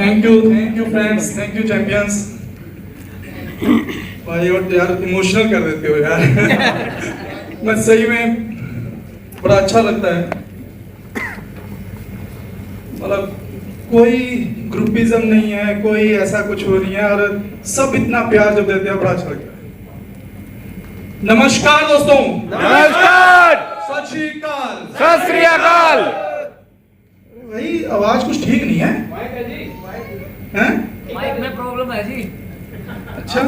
Thank you friends, thank you champions. भाई और यार इमोशनल कर देते हो यार। मैं सही में बड़ा अच्छा लगता है, मतलब कोई ग्रुपिज्म नहीं है, कोई ऐसा कुछ हो नहीं है और सब इतना प्यार जब देते हैं बड़ा अच्छा लगता है। नमस्कार दोस्तों। नमस्कार। सत श्री अकाल। सत श्री अकाल। भाई आवाज कुछ ठीक नहीं है, हैं? माइक में प्रॉब्लम है जी। अच्छा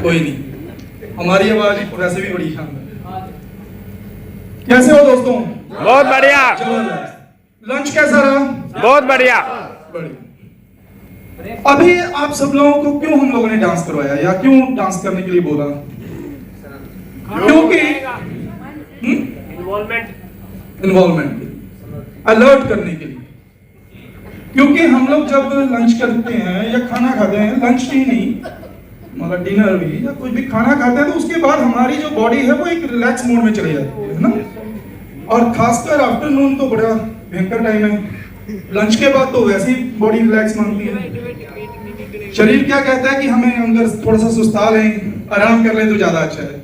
कोई नहीं, हमारी आवाज वैसे भी बड़ी शानदार है। कैसे हो दोस्तों? बहुत बढ़िया। लंच कैसा रहा? बहुत बढ़िया। बढ़िया। अभी आप सब लोगों को क्यों हम लोगों ने डांस करवाया या क्यों डांस करने के लिए बोला? क्योंकि इन्वॉल्वमेंट, अलर्ट करने के लिए। क्योंकि हम लोग जब लंच करते हैं या खाना खाते हैं, लंच ही नहीं मतलब डिनर भी या कुछ भी खाना खाते हैं, तो उसके बाद हमारी जो बॉडी है वो एक रिलैक्स मोड में चली जाती है ना। और खासकर आफ्टरनून तो बड़ा भयंकर टाइम है। लंच के बाद तो वैसे ही बॉडी रिलैक्स मांगती है। शरीर क्या कहता है कि हमें अंदर थोड़ा सा सुस्ता लें, आराम कर लें तो ज्यादा अच्छा है।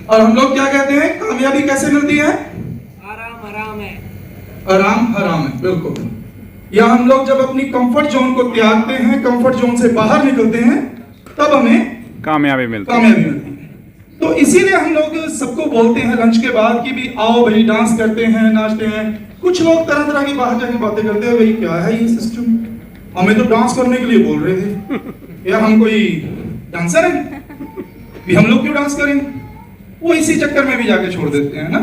और हम लोग क्या कहते हैं, कामयाबी कैसे मिलती है? आराम हराम है। आराम हराम है, बिल्कुल। या हम लोग जब अपनी कंफर्ट जोन को त्यागते हैं, कंफर्ट जोन से बाहर निकलते हैं, तब हमें कामयाबी मिलती है। तो इसीलिए हम लोग सबको बोलते हैं लंच के बाद कि भी आओ भाई डांस करते हैं, नाचते हैं। कुछ लोग तरह तरह की बाहर जाके बातें करते हैं, भाई क्या है ये सिस्टम, हमें तो डांस करने के लिए बोल रहे थे यार, हम कोई डांसर है भी, हम लोग क्यों डांस करें? वो इसी चक्कर में भी जाके छोड़ देते हैं ना।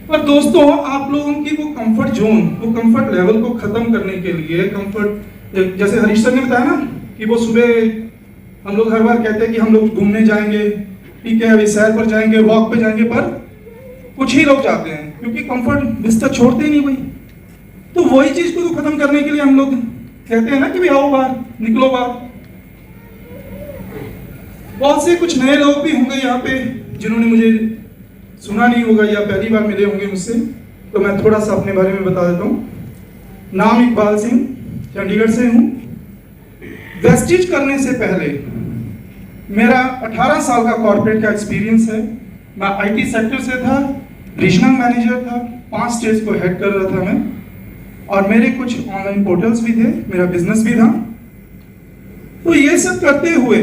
पर दोस्तों आप लोगों की वो कंफर्ट जोन, वो कंफर्ट लेवल को खत्म करने के लिए, कंफर्ट जैसे हरीश सर ने बताया ना कि वो सुबह हम लोग हर बार कहते हैं कि हम लोग घूमने जाएंगे, ठीक है, अभी सैर पर जाएंगे, वॉक पे जाएंगे, पर कुछ ही लोग जाते हैं क्योंकि कंफर्ट बिस्तर छोड़ते ही नहीं भाई। तो वही चीज को तो खत्म करने के लिए हम लोग कहते हैं ना कि भाई आओ बाहर, निकलो बाहर। बहुत से कुछ नए लोग भी होंगे यहाँ पे जिन्होंने मुझे सुना नहीं होगा या पहली बार मिले होंगे मुझसे, तो मैं थोड़ा सा अपने बारे में बता देता हूँ। नाम इकबाल सिंह, चंडीगढ़ से हूँ। वेस्टिज करने से पहले मेरा 18 साल का कॉर्पोरेट का एक्सपीरियंस है। मैं आईटी सेक्टर से था, रीजनल मैनेजर था, 5 स्टेट्स को हेड कर रहा था मैं, और मेरे कुछ ऑनलाइन पोर्टल्स भी थे, मेरा बिजनेस भी था। तो ये सब करते हुए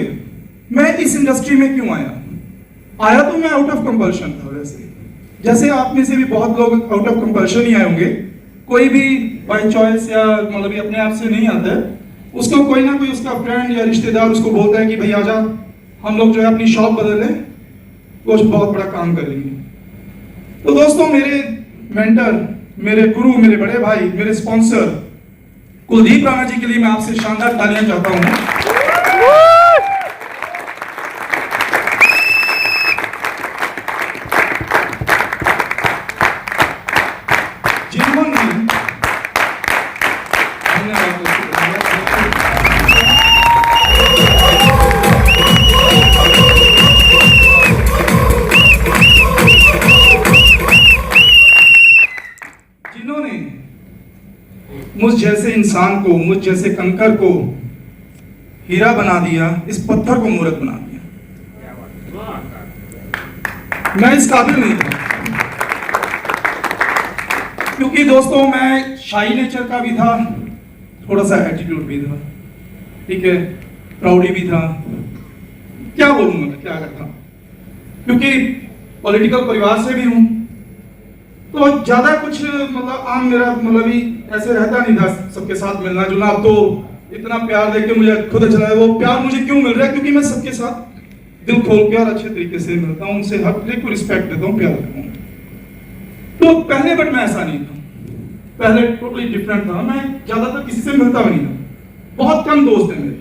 मैं इस इंडस्ट्री में क्यों आया तो मैं आउट ऑफ कंपल्शन था। वैसे जैसे आप में से भी बहुत लोग आउट ऑफ कंपल्शन ही आए होंगे, कोई भी बाय चॉइस या मतलब अपने आप से नहीं आता है, उसको कोई ना कोई उसका फ्रेंड या रिश्तेदार उसको बोलता है कि भाई आजा, हम लोग जो है अपनी शॉप बदल लें, कुछ बहुत बड़ा काम कर लेंगे। तो दोस्तों मेरे मेंटर, मेरे गुरु, मेरे बड़े भाई, मेरे स्पॉन्सर कुलदीप राणा जी के लिए मैं आपसे शानदार तालियां चाहता हूं। मुझ जैसे इंसान को, मुझ जैसे कंकर को हीरा बना दिया, इस पत्थर को मूर्त बना दिया। मैं इस काबिल नहीं था क्योंकि दोस्तों मैं शाई नेचर का भी था, थोड़ा सा एटीट्यूड भी था, ठीक है, प्राउडी भी था। क्या बोलूं मैं, क्या करता, क्योंकि पॉलिटिकल परिवार से भी हूं, तो ज्यादा कुछ मतलब आम मेरा मतलब ही ऐसे रहता नहीं था सबके साथ मिलना जुलना। अब तो इतना प्यार देके मुझे खुद अच्छा लगा। वो प्यार मुझे क्यों मिल रहा है? क्योंकि मैं सबके साथ दिल खोल के और अच्छे तरीके से मिलता हूँ, उनसे हर एक को रिस्पेक्ट देता हूँ, प्यार देता हूँ। तो पहले बट मैं ऐसा नहीं था, पहले टोटली डिफरेंट था। मैं ज्यादातर किसी से मिलता भी नहीं था, बहुत कम दोस्त हैं मेरे।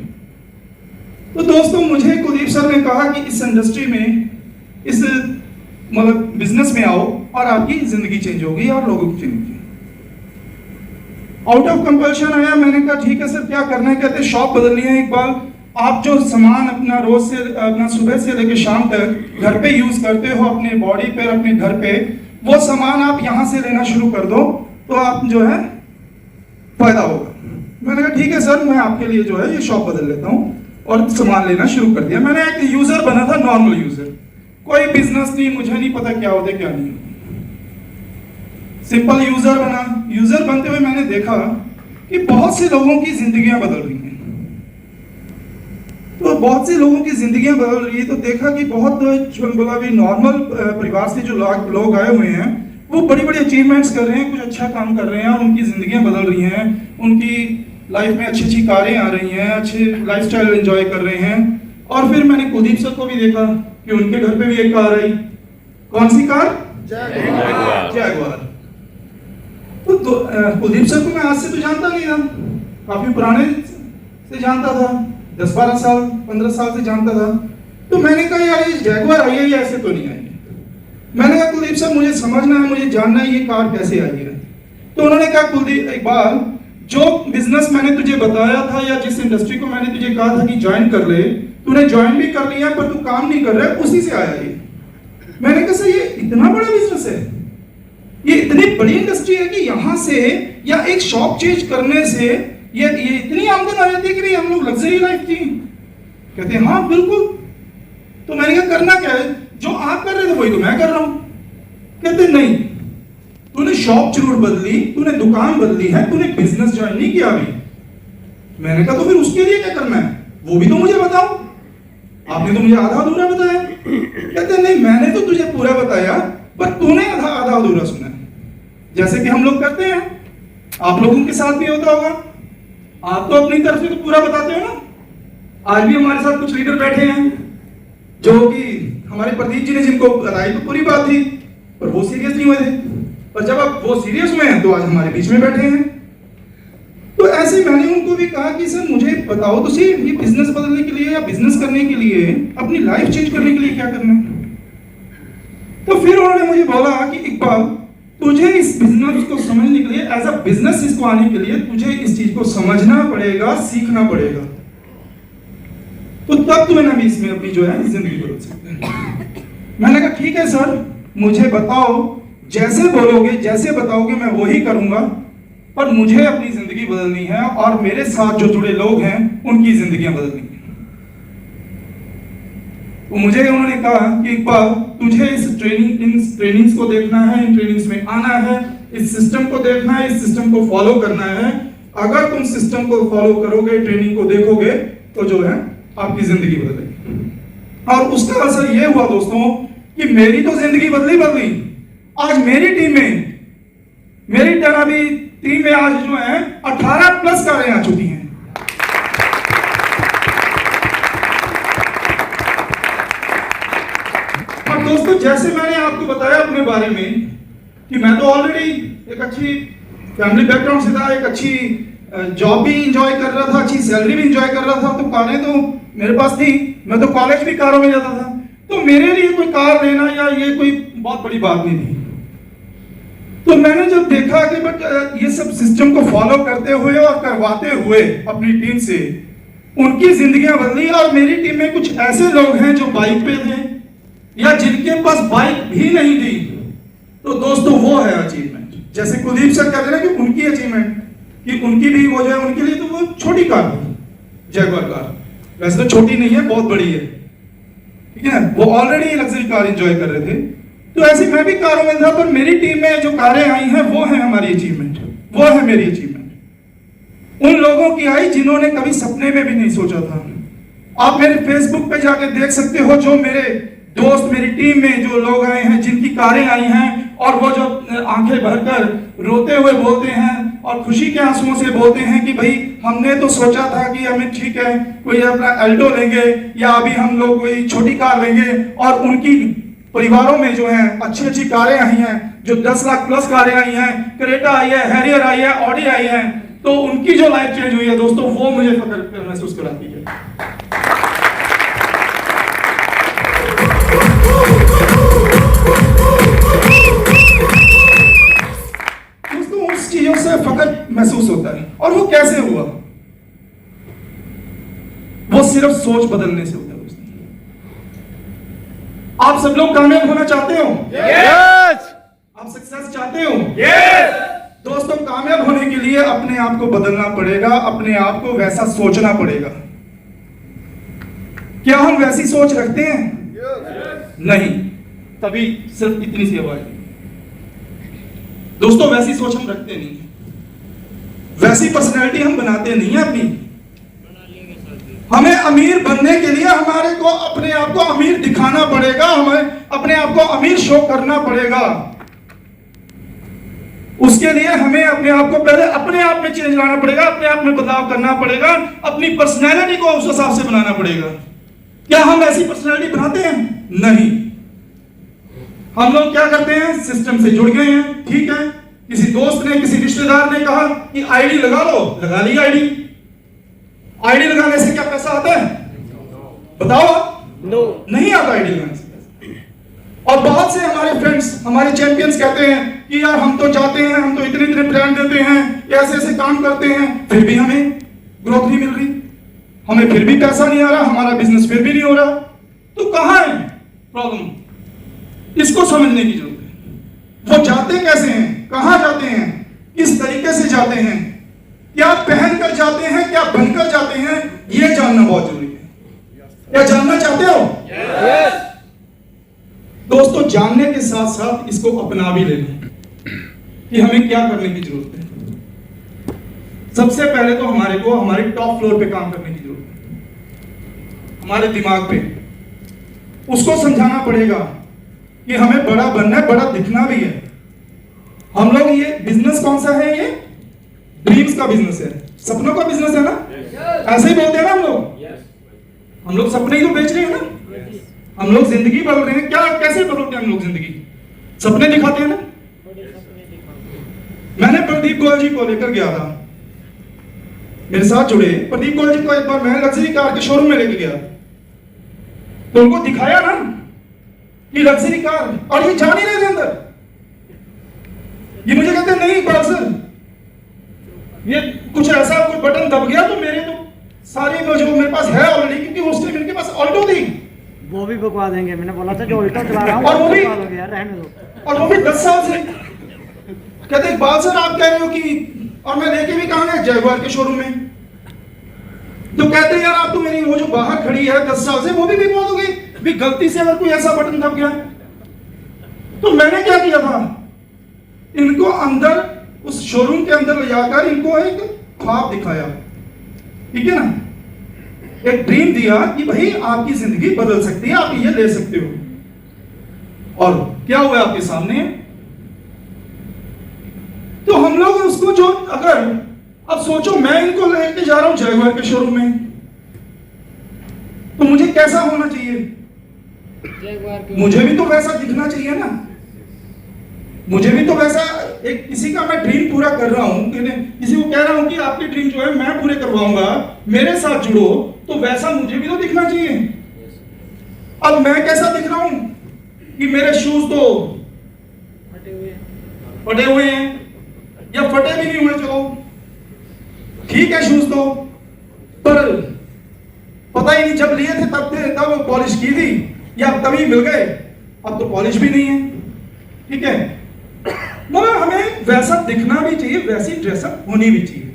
तो दोस्तों मुझे कुलदीप सर ने कहा कि इस इंडस्ट्री में, इस मतलब बिजनेस में आओ और आपकी जिंदगी चेंज होगी और लोगों की जिंदगी। आउट ऑफ कंपल्शन आया, मैंने कहा ठीक है सर क्या करना है? कहते शॉप बदलनी है इकबाल, आप जो सामान अपना रोज से, अपना सुबह से लेकर शाम तक घर पे यूज करते हो, अपने बॉडी पे, अपने घर पे, वो सामान आप यहां से लेना शुरू कर दो तो आप जो है फायदा होगा। मैंने कहा ठीक है सर, मैं आपके लिए जो है ये शॉप बदल लेता हूँ, और सामान लेना शुरू कर दिया। मैंने एक यूजर बना था, नॉर्मल यूजर, कोई बिजनेस नहीं, मुझे नहीं पता क्या होता है क्या नहीं होता, सिंपल यूजर बना। यूजर बनते हुए मैंने देखा कि बहुत से लोगों की जिंदगियां बदल रही हैं। तो बहुत से लोगों की जिंदगियां बदल रही है, तो देखा कि बहुत बोला भी नॉर्मल परिवार से जो लोग आए हुए हैं वो बड़ी बड़ी अचीवमेंट्स कर रहे हैं, कुछ अच्छा काम कर रहे हैं, और उनकी जिंदगियां बदल रही हैं, उनकी लाइफ में अच्छी अच्छी कारें आ रही हैं, अच्छे लाइफस्टाइल एंजॉय कर रहे हैं। और फिर मैंने कुलदीप सर को भी देखा कि उनके घर पे भी एक कार आई। कौन सी कार? जैगवार। तो कुलदीप सर को मैं आज से तो जानता नहीं था, काफी पुराने से जानता था, 10-12 साल 15 साल से जानता था। तो मैंने कहा यार ये जैगवार आई है, ये ऐसे तो नहीं आई है। मैंने कहा कुलदीप सर मुझे समझना है, मुझे जानना है ये कार कैसे आई है। तो उन्होंने कहा कुलदीप इकबाल, जो बिजनेस मैंने तुझे बताया था या जिस इंडस्ट्री को मैंने तुझे कहा था कि ज्वाइन कर ले, तूने ज्वाइन भी कर लिया पर तू काम नहीं कर रहा है, उसी से आया ये। मैंने कहा सर ये इतना बड़ा बिजनेस है, ये इतनी बड़ी इंडस्ट्री है कि यहाँ से या एक शॉप चेंज करने से ये इतनी आमदन आ जाती है कि हम लोग लग्जरी लाइफ जी। कहते हैं हाँ बिल्कुल। तो मैंने कहा करना क्या है, जो आप कर रहे थे वही तो मैं कर रहा हूं। कहते नहीं, तूने शॉप जरूर बदली, तूने दुकान बदली है, तूने बिजनेस ज्वाइन नहीं किया अभी। मैंने कहा तो फिर उसके लिए क्या करना है वो भी तो मुझे बताओ, आपने तो मुझे आधा अधूरा बताया। कहते नहीं मैंने तो तुझे पूरा बताया पर तूने आधा आधा अधूरा सुना है, जैसे कि हम लोग करते हैं, आप लोगों के साथ भी होता होगा। आप तो अपनी तरफ से तो पूरा बताते हो ना। आज भी हमारे साथ कुछ लीडर बैठे हैं जो कि हमारे प्रदीप जी ने जिनको बताई तो पूरी बात थी, पर वो सीरियस नहीं हुए थे, पर जब अब वो सीरियस हुए हैं तो आज हमारे बीच में बैठे हैं। तो ऐसे मैंने उनको भी कहा कि सर मुझे बताओ तो सही, ये बिजनेस बदलने के लिए या बिजनेस करने के लिए, अपनी लाइफ चेंज करने के लिए क्या करना है। तो फिर उन्होंने मुझे बोला कि इकबाल तुझे इस बिजनेस को समझने के लिए, एज अ बिजनेस इसको आने के लिए तुझे इस चीज को समझना पड़ेगा, सीखना पड़ेगा, तो तब तुम्हें ना भी इसमें अपनी जो है जिंदगी बदल सकते हैं। मैंने कहा ठीक है सर, मुझे बताओ, जैसे बोलोगे जैसे बताओगे मैं वही करूंगा, पर मुझे अपनी जिंदगी बदलनी है और मेरे साथ जो जुड़े लोग हैं उनकी जिंदगियां बदलनी है। तो मुझे उन्होंने कहा कि इकबाल तुझे इन ट्रेनिंग्स को देखना है, इन ट्रेनिंग्स में आना है, इस सिस्टम को देखना है, इस सिस्टम को फॉलो करना है। अगर तुम सिस्टम को फॉलो करोगे, ट्रेनिंग को देखोगे, तो जो है आपकी जिंदगी बदलेगी। और उसका असर ये हुआ दोस्तों कि मेरी तो जिंदगी बदली। आज मेरी टीम में आज जो है 18+ कारें आ चुकी हैं। और दोस्तों जैसे मैंने आपको बताया अपने बारे में कि मैं तो ऑलरेडी एक अच्छी फैमिली बैकग्राउंड से था, एक अच्छी जॉब भी इंजॉय कर रहा था, अच्छी सैलरी भी इंजॉय कर रहा था, तो कारें तो मेरे पास थी, मैं तो कॉलेज भी कारों में जाता था, तो मेरे लिए कोई कार लेना या ये कोई बहुत बड़ी बात नहीं थी। तो मैंने जब देखा कि बट ये सब सिस्टम को फॉलो करते हुए और करवाते हुए अपनी टीम से उनकी जिंदगियां बदली, और मेरी टीम में कुछ ऐसे लोग हैं जो बाइक पे थे या जिनके पास बाइक भी नहीं थी, तो दोस्तों वो है अचीवमेंट। जैसे कुलदीप सर कहते हैं कि उनकी अचीवमेंट कि उनकी भी वो जो है, उनके लिए तो वो छोटी कार थी, जैगवार कार, वैसे तो छोटी नहीं है, बहुत बड़ी है, ठीक है, वो ऑलरेडी लग्जरी कार एंजॉय कर रहे थे। तो ऐसे मैं भी कारों में था, पर मेरी टीम में जो कारें आई हैं वो है हमारी अचीवमेंट, वो है मेरी अचीवमेंट। उन लोगों की आई जिन्होंने कभी सपने में भी नहीं सोचा था। आप मेरे फेसबुक पे जाके देख सकते हो, जो मेरे दोस्त, मेरी टीम में जो लोग आए हैं, जिनकी कारें आई हैं, और वो जो आंखें भरकर रोते हुए बोलते हैं और खुशी के आंसुओं से बोलते हैं कि भाई हमने तो सोचा था कि हमें ठीक है कोई अपना अल्टो लेंगे या अभी हम लोग कोई छोटी कार लेंगे, और उनकी परिवारों में जो है अच्छी कारें आई हैं, जो 10 लाख प्लस कारें आई हैं, क्रेटा आई है, हैरियर आई है, ऑडी आई है, तो उनकी जो लाइफ चेंज हुई है दोस्तों, वो मुझे फख्र महसूस कराती है। दोस्तों उस चीजों से फख्र महसूस होता है, और वो कैसे हुआ? वो सिर्फ सोच बदलने से होता है। आप सब लोग कामयाब होना चाहते हो? यस। आप सक्सेस चाहते हो? यस। दोस्तों, कामयाब होने के लिए अपने आप को बदलना पड़ेगा, अपने आप को वैसा सोचना पड़ेगा। क्या हम वैसी सोच रखते हैं? नहीं। तभी सिर्फ इतनी सी आवाज। दोस्तों, वैसी सोच हम रखते नहीं हैं, वैसी पर्सनैलिटी हम बनाते नहीं है अपनी। हमें अमीर बनने के लिए हमारे को अपने आप को अमीर दिखाना पड़ेगा, हमें अपने आप को अमीर शो करना पड़ेगा। उसके लिए हमें अपने आप को पहले अपने आप में चेंज लाना पड़ेगा, अपने आप में बदलाव करना पड़ेगा, अपनी पर्सनैलिटी को उस हिसाब से बनाना पड़ेगा। क्या हम ऐसी पर्सनैलिटी बनाते हैं? नहीं। हम लोग क्या करते हैं? सिस्टम से जुड़ गए हैं, ठीक है, किसी दोस्त ने, किसी रिश्तेदार ने कहा कि आईडी लगा लो, लगा ली आईडी। आईडी लगाने से क्या पैसा आता है? बताओ। नो, नहीं आता आईडी लगाने से। और बहुत से हमारे फ्रेंड्स, हमारे चैंपियंस कहते हैं कि यार हम तो जाते हैं, हम तो इतने इतने ब्रांड देते हैं, ऐसे ऐसे काम करते हैं, फिर भी हमें ग्रोथ नहीं मिल रही, हमें फिर भी पैसा नहीं आ रहा, हमारा बिजनेस फिर भी नहीं हो रहा। तो कहां है प्रॉब्लम? इसको समझने की जरूरत है। वो जाते कैसे हैं, कहां जाते हैं, किस तरीके से जाते हैं, क्या पहन कर जाते हैं, क्या बनकर जाते हैं, यह जानना बहुत जरूरी है। क्या जानना चाहते हो? यस। दोस्तों, जानने के साथ साथ इसको अपना भी लेना कि हमें क्या करने की जरूरत है। सबसे पहले तो हमारे को हमारे टॉप फ्लोर पे काम करने की जरूरत है, हमारे दिमाग पे। उसको समझाना पड़ेगा कि हमें बड़ा बनना है, बड़ा दिखना भी है। हम लोग, ये बिजनेस कौन सा है? ये ड्रीम्स का बिजनेस है, सपनों का बिजनेस है ना। ऐसे ही बोलते हैं ना हम लोग। हम लोग सपने ही तो बेच रहे हैं ना। हम लोग जिंदगी बदल रहे हैं। क्या, कैसे बदलते हैं हम लोग जिंदगी? सपने दिखाते हैं ना। मैंने प्रदीप गोयल जी को लेकर गया था, मेरे साथ जुड़े प्रदीप गोयल जी को एक बार मैं लग्जरी कार के शोरूम में लेके गया, तो उनको दिखाया ना कि लग्जरी कार, और ये जा नहीं रहे थे अंदर। ये मुझे कहते हैं नहीं इकबाल सर, ये कुछ ऐसा कोई बटन दब गया तो मेरे तो सारी जो मेरे पास है ऑलरेडी, क्योंकि उस टाइम मेरे पास ऑल्टो थी। वो भी बकवा देंगे, मैंने बोला था जो उल्टा चला रहा हूँ और वो भी रहने दो। और वो भी 10 साल से कहते इकबाल सर आप कह रहे हो कि, और मैं लेके भी कहा गया जयगवार के शोरूम में, तो कहते हैं यार आप तो मेरी वो जो बाहर खड़ी है 10 साल से, वो भी बिकवा दोगे भी, गलती से अगर कोई ऐसा बटन दब गया। तो मैंने क्या किया था, इनको अंदर उस शोरूम के अंदर ले जाकर इनको एक ख्वाब दिखाया, ठीक है ना, एक ड्रीम दिया कि भाई आपकी जिंदगी बदल सकती है, आप ये ले सकते हो। और क्या हुआ आपके सामने? तो हम लोग उसको जो, अगर अब सोचो मैं इनको लेके जा रहा हूं जयगवार के शोरूम में, तो मुझे कैसा होना चाहिए? मुझे भी तो वैसा दिखना चाहिए ना। मुझे भी तो वैसा, एक किसी का मैं ड्रीम पूरा कर रहा हूं, किसी को कह रहा हूं कि आपके ड्रीम जो है मैं पूरे करवाऊंगा, मेरे साथ जुड़ो, तो वैसा मुझे भी तो दिखना चाहिए। अब मैं कैसा दिख रहा हूं कि मेरे शूज तो फटे हुए हैं, या फटे भी नहीं हुए, चलो ठीक है शूज तो, पर पता ही नहीं जब लिए थे तब पॉलिश की थी, या तभी मिल गए, अब तो पॉलिश भी नहीं है, ठीक है। मगर हमें वैसा दिखना भी चाहिए, वैसी ड्रेसअप होनी भी चाहिए।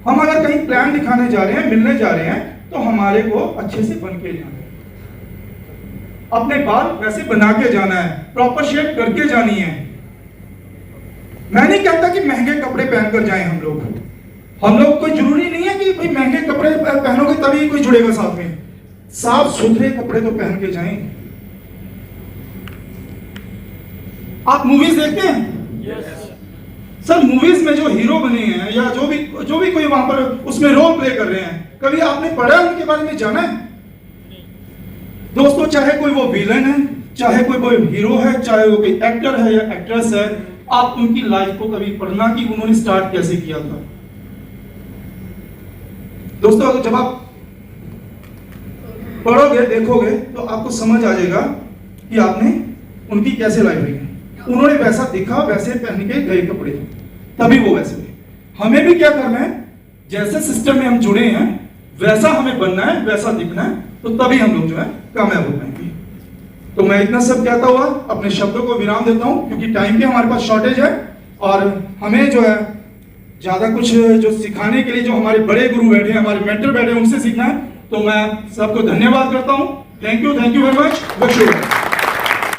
हम अगर कहीं प्लान दिखाने जा रहे हैं, मिलने जा रहे हैं, तो हमारे को अच्छे से बन के जाना है, अपने बाल वैसे बना के जाना है, प्रॉपर शेप करके जानी है। मैं नहीं कहता कि महंगे कपड़े पहनकर जाएं हम लोग कोई जरूरी नहीं है कि भाई महंगे कपड़े पहनोगे तभी कोई जुड़ेगा साथ में। साफ सुथरे कपड़े तो पहन के जाएं। आप मूवीज देखते हैं? सर मूवीज में जो हीरो बने हैं, या जो भी कोई वहां पर उसमें रोल प्ले कर रहे हैं, कभी आपने पढ़ा उनके बारे में, जाना है? दोस्तों, चाहे कोई वो विलन है, चाहे कोई हीरो है, चाहे वो कोई एक्टर है या एक्ट्रेस है, आप उनकी लाइफ को कभी पढ़ना कि उन्होंने स्टार्ट कैसे किया था। दोस्तों, जब आप पढ़ोगे, देखोगे, तो आपको समझ आ जाएगा कि आपने उनकी कैसे लाइफ रही। उन्होंने वैसा दिखा, वैसे पहन के गए कपड़े, तभी वो वैसे हुए। हमें भी क्या करना है, जैसे सिस्टम में हम जुड़े हैं वैसा हमें बनना है, वैसा दिखना है, तो तभी हम लोग जो है कामयाब हो पाएंगे। तो मैं इतना सब कहता हुआ अपने शब्दों को विराम देता हूं, क्योंकि टाइम की हमारे पास शॉर्टेज है। और हमें जो है ज़्यादा कुछ जो सिखाने के लिए जो हमारे बड़े गुरु बैठे हैं, हमारे मेंटर बैठे हैं, उनसे सीखना है। तो मैं सबको धन्यवाद करता हूँ। Thank you very much.